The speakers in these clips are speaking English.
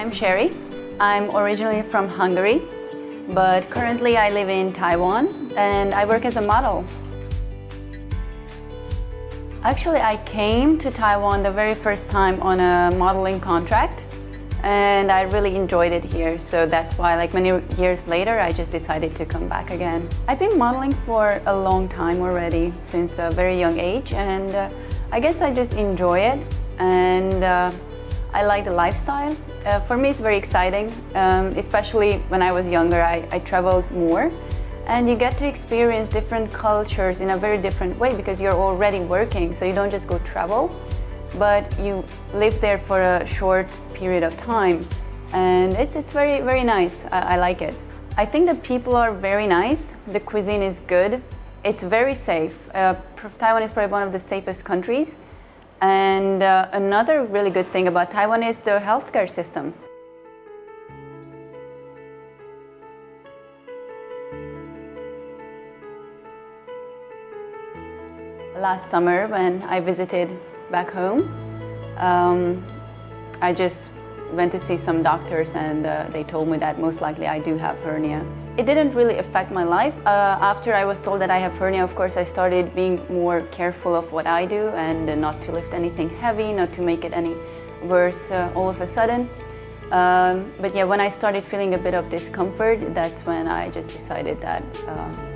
I'm Sheri. I'm originally from Hungary, but currently I live in Taiwan and I work as a model. Actually, I came to Taiwan the very first time on a modeling contract and I really enjoyed it here. So that's why, like many years later, I just decided to come back again. I've been modeling for a long time already, since a very young age, and I guess I just enjoy it, and I like the lifestyle. For me, it's very exciting, especially when I was younger. I traveled more, and you get to experience different cultures in a very different way because you're already working, so you don't just go travel, but you live there for a short period of time, and it's very, very nice. I like it. I think the people are very nice. The cuisine is good. It's very safe. Taiwan is probably one of the safest countries. And another really good thing about Taiwan is the healthcare system. Last summer, when I visited back home, I just went to see some doctors, and they told me that most likely I do have hernia. It didn't really affect my life. After I was told that I have hernia, of course, I started being more careful of what I do and not to lift anything heavy, not to make it any worse all of a sudden. But yeah, when I started feeling a bit of discomfort, that's when I just decided that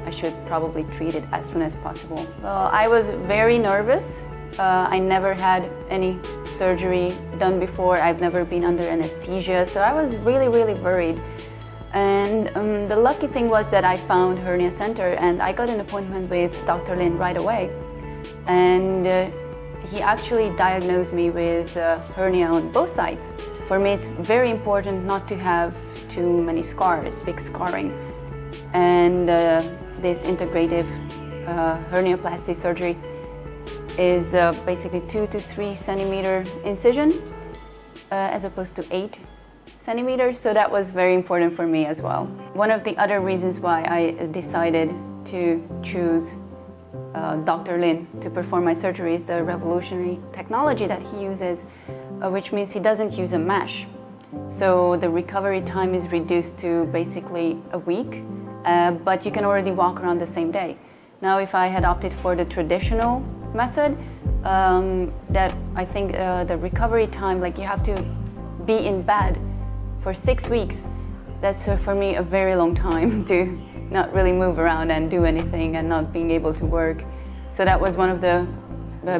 I should probably treat it as soon as possible. Well, I was very nervous. I never had any surgery done before. I've never been under anesthesia, so I was really, really worried. And the lucky thing was that I found Hernia Center, and I got an appointment with Dr. Lin right away. And he actually diagnosed me with hernia on both sides. For me, it's very important not to have too many scars, big scarring. And this integrative hernioplasty surgery is basically 2 to 3 centimeter incision as opposed to 8 centimeters, so that was very important for me as well. One of the other reasons why I decided to choose Dr. Lin to perform my surgery is the revolutionary technology that he uses, which means he doesn't use a mesh. So the recovery time is reduced to basically a week, but you can already walk around the same day. Now, if I had opted for the traditional method, that I think the recovery time, like you have to be in bed for 6 weeks. That's for me a very long time to not really move around and do anything and not being able to work. So that was one of the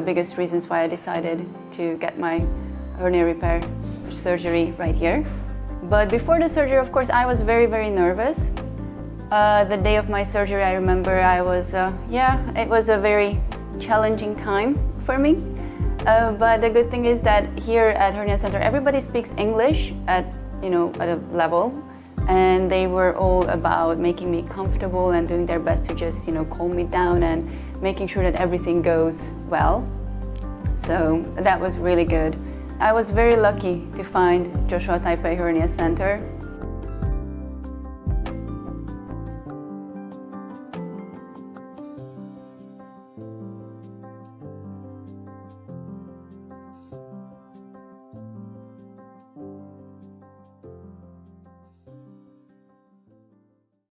biggest reasons why I decided to get my hernia repair surgery right here. But before the surgery, of course, I was very, very nervous. The day of my surgery, I remember I was, it was a very challenging time for me. But the good thing is that here at Hernia Center, everybody speaks English at a level, and they were all about making me comfortable and doing their best to just, calm me down and making sure that everything goes well. So that was really good. I was very lucky to find Joshua Taipei Hernia Center.